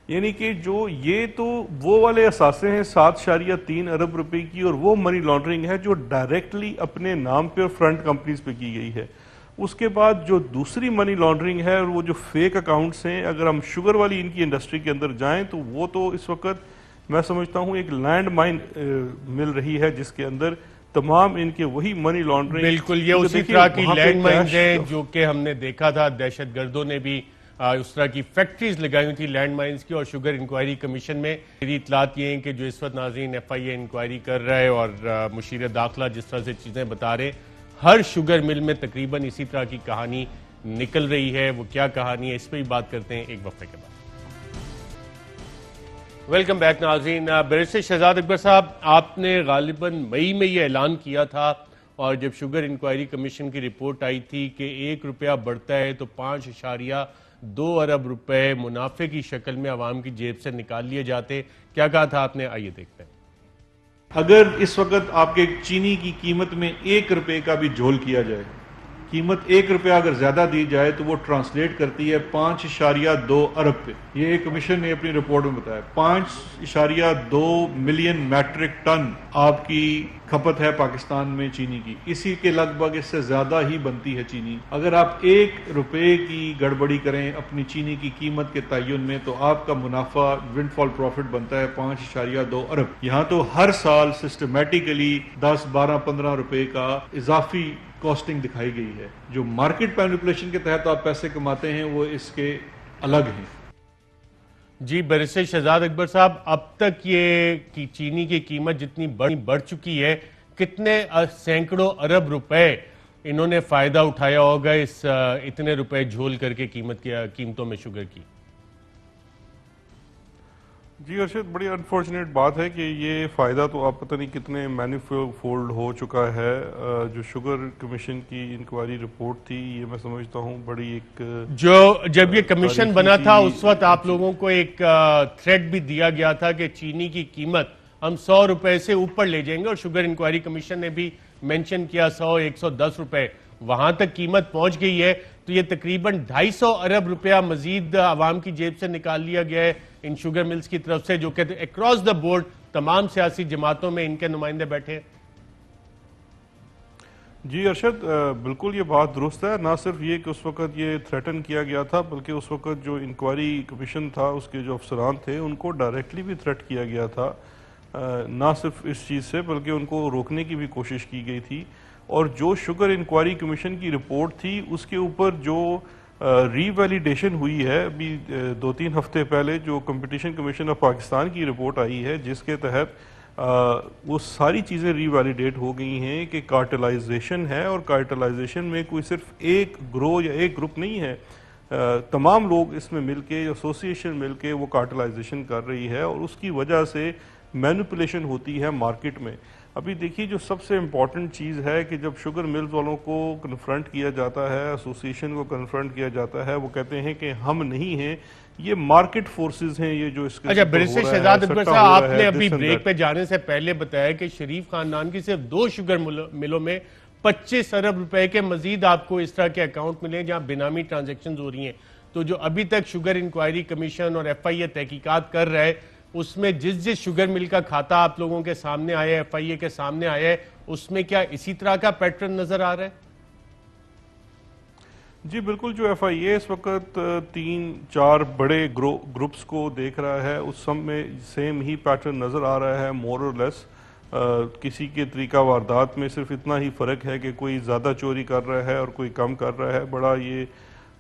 यानी कि जो ये तो वो वाले असासे हैं 7.3 अरब रुपए की, और वो मनी लॉन्ड्रिंग है जो डायरेक्टली अपने नाम पे और फ्रंट कंपनीज पे की गई है। उसके बाद जो दूसरी मनी लॉन्ड्रिंग है और वो जो फेक अकाउंट्स हैं, अगर हम शुगर वाली इनकी इंडस्ट्री के अंदर जाएं तो वो तो इस वक्त मैं समझता हूँ एक लैंड माइन मिल रही है जिसके अंदर तमाम इनके वही मनी लॉन्ड्रिंग, बिल्कुल ये उसी तरह की लैंड माइंस हैं जो कि हमने देखा था, दहशत गर्दों ने भी उस तरह की फैक्ट्रीज लगाई हुई थी लैंड माइंस की। और शुगर इंक्वायरी कमीशन में मेरी इतलात ये हैं कि जो इस वक्त नाज़रीन FIA इंक्वायरी कर रहा है और मुशीर दाखिला जिस तरह से चीज़ें बता रहे, हर शुगर मिल में तकरीबन इसी तरह की कहानी निकल रही है। वो क्या कहानी है इस पर भी बात करते हैं एक वक्फे के बाद। वेलकम बैक नाज़रीन। बैरिस्टर शहजाद अकबर साहब, आपने गालिबन मई में ये ऐलान किया था और जब शुगर इंक्वायरी कमीशन की रिपोर्ट आई थी कि 1 रुपया बढ़ता है तो 5.2 अरब रुपए मुनाफे की शक्ल में आवाम की जेब से निकाल लिए जाते, क्या कहा था आपने? आइए देखते हैं। अगर इस वक्त आपके चीनी की कीमत में 1 रुपए का भी झोल किया जाए, कीमत 1 रुपया अगर ज्यादा दी जाए तो वो ट्रांसलेट करती है 5.2 अरब पे। ये कमीशन ने अपनी रिपोर्ट में बताया 5.2 मिलियन मैट्रिक टन आपकी खपत है पाकिस्तान में चीनी की। इसी के लगभग इससे ज्यादा ही बनती है चीनी। अगर आप 1 रुपए की गड़बड़ी करें अपनी चीनी की कीमत के तयन में तो आपका मुनाफा विंडफॉल प्रॉफिट बनता है 5.2 अरब। यहाँ तो हर साल सिस्टमेटिकली 10, 12, 15 रुपए का इजाफी कॉस्टिंग दिखाई गई है। जो मार्केट मैनिपुलेशन के तहत आप पैसे कमाते हैं वो इसके अलग हैं। जी बैरिस्टर शहजाद अकबर साहब, अब तक ये चीनी की कीमत जितनी बढ़ चुकी है, कितने सैकड़ों अरब रुपए इन्होंने फायदा उठाया होगा इस इतने रुपए झोल करके कीमतों में शुगर की? जी अर्शद, बड़ी अनफॉर्चुनेट बात है कि ये फ़ायदा तो आप पता नहीं कितने मैनिफोल्ड हो चुका है। जो शुगर कमीशन की इंक्वायरी रिपोर्ट थी, ये मैं समझता हूँ बड़ी एक जब ये कमीशन बना था उस वक्त आप लोगों को एक थ्रेट भी दिया गया था कि चीनी की कीमत हम 100 रुपए से ऊपर ले जाएंगे, और शुगर इंक्वायरी कमीशन ने भी मेंशन किया 100, 110 रुपए वहां तक कीमत पहुंच गई है। तो ये तकरीबन 250 अरब रुपया मजीद आवाम की जेब से निकाल लिया गया है इन शुगर मिल्स की तरफ से, जो कि अक्रॉस द बोर्ड तमाम सियासी जमातों में इनके नुमाइंदे बैठे। जी अरशद, बिल्कुल ये बात दुरुस्त है। ना सिर्फ ये कि उस वक्त ये थ्रेटन किया गया था, बल्कि उस वक्त जो इंक्वायरी कमीशन था उसके जो अफसरान थे उनको डायरेक्टली भी थ्रेट किया गया था। ना सिर्फ इस चीज़ से बल्कि उनको रोकने की भी कोशिश की गई थी। और जो शुगर इंक्वायरी कमीशन की रिपोर्ट थी उसके ऊपर जो रीवैलिडेशन हुई है अभी 2-3 हफ्ते पहले, जो कंपटीशन कमीशन ऑफ पाकिस्तान की रिपोर्ट आई है जिसके तहत वो सारी चीज़ें रीवैलिडेट हो गई हैं कि कार्टेलाइजेशन है, और कार्टेलाइजेशन में कोई सिर्फ एक ग्रोह या एक ग्रुप नहीं है, तमाम लोग इसमें मिलके, एसोसिएशन मिलके वो कार्टेलाइजेशन कर रही है और उसकी वजह से मैनिपुलेशन होती है मार्केट में। अभी देखिए, जो सबसे इम्पॉर्टेंट चीज़ है कि जब शुगर मिल्स वालों को कन्फ्रंट किया जाता है, एसोसिएशन को कन्फ्रंट किया जाता है, वो कहते हैं कि हम नहीं हैं, ये मार्केट फोर्सेस हैं, ये जो इसके अच्छा, बैरिस्टर शहजाद अकबर साहब, आपने अभी ब्रेक पे जाने से पहले बताया कि शरीफ खानदान की सिर्फ 2 शुगर मिलों में 25 अरब रुपए के मजीद आपको इस तरह के अकाउंट मिले जहां बेनामी ट्रांजैक्शन हो रही हैं। तो जो अभी तक शुगर इंक्वायरी कमीशन और FIA तहकीकात कर रहा है, उसमें जिस शुगर मिल का खाता आप लोगों के सामने आया है, FIA के सामने आया है, उसमें क्या इसी तरह का पैटर्न नजर आ रहा है? जी बिल्कुल, जो FIA इस वक्त 3-4 बड़े ग्रुप्स को देख रहा है, उस सब में सेम ही पैटर्न नज़र आ रहा है, मोर और लेस। किसी के तरीका वारदात में सिर्फ इतना ही फ़र्क है कि कोई ज़्यादा चोरी कर रहा है और कोई कम कर रहा है। बड़ा ये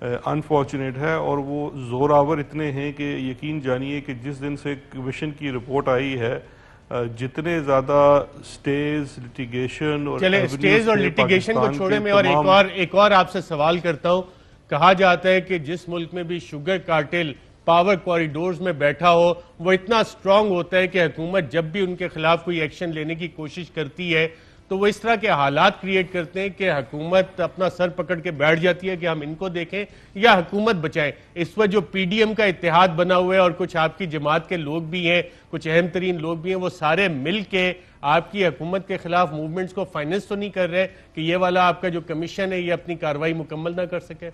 अनफॉर्चुनेट है, और वो ज़ोरावर इतने हैं कि यकीन जानिए कि जिस दिन से कमीशन की रिपोर्ट आई है, जितने ज़्यादा स्टेज, लिटिगेशन और चले स्टेज और लिटिगेशन को छोड़े, मैं और एक और आपसे सवाल करता हूं। कहा जाता है कि जिस मुल्क में भी शुगर कार्टेल पावर कॉरिडोर्स में बैठा हो, वो इतना स्ट्रांग होता है कि हुकूमत जब भी उनके खिलाफ कोई एक्शन लेने की कोशिश करती है तो वो इस तरह के हालात क्रिएट करते हैं कि हुकूमत अपना सर पकड़ के बैठ जाती है कि हम इनको देखें या हुकूमत बचाएं। इस वक्त जो PDM का इत्तेहाद बना हुआ है और कुछ आपकी जमात के लोग भी हैं, कुछ अहम तरीन लोग भी हैं, वो सारे मिल के आपकी हुकूमत के खिलाफ मूवमेंट्स को फाइनेंस तो नहीं कर रहे कि ये वाला आपका जो कमीशन है ये अपनी कार्रवाई मुकम्मल ना कर सके?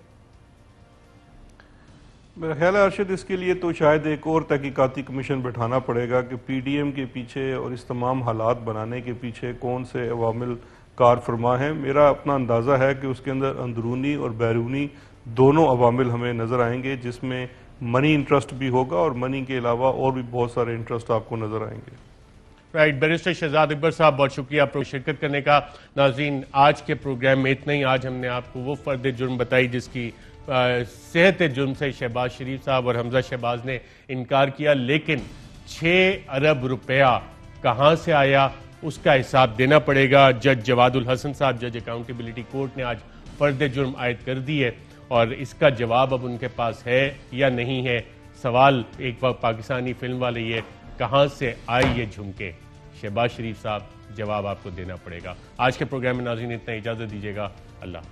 मेरा ख्याल है अरशद, इसके लिए तो शायद एक और तहकीकाती कमीशन बैठाना पड़ेगा कि PDM के पीछे और इस तमाम हालात बनाने के पीछे कौन से अवामिल कार फरमा हैं। मेरा अपना अंदाज़ा है कि उसके अंदर अंदरूनी और बैरूनी दोनों अवामिल हमें नज़र आएंगे, जिसमें मनी इंटरेस्ट भी होगा और मनी के अलावा और भी बहुत सारे इंटरेस्ट आपको नज़र आएंगे। राइट, बैरिस्टर शहजाद अकबर साहब, बहुत शुक्रिया आपको शिरकत करने का। नाज़रीन, आज के प्रोग्राम में इतना ही। आज हमने आपको वो फर्द जुर्म बताई जिसकी सेहत जुर्म से शहबाज शरीफ साहब और हमजा शहबाज ने इनकार किया, लेकिन 6 अरब रुपया कहाँ से आया उसका हिसाब देना पड़ेगा। जज जवादुल हसन साहब, जज अकाउंटेबिलिटी कोर्ट ने आज फर्द जुर्म आयद कर दी है और इसका जवाब अब उनके पास है या नहीं है। सवाल एक वक्त पाकिस्तानी फिल्म वाले, ये कहाँ से आए ये झुमके? शहबाज शरीफ साहब, जवाब आपको देना पड़ेगा। आज के प्रोग्राम में नाज़रीन इतना, इजाज़त दीजिएगा। अल्लाह।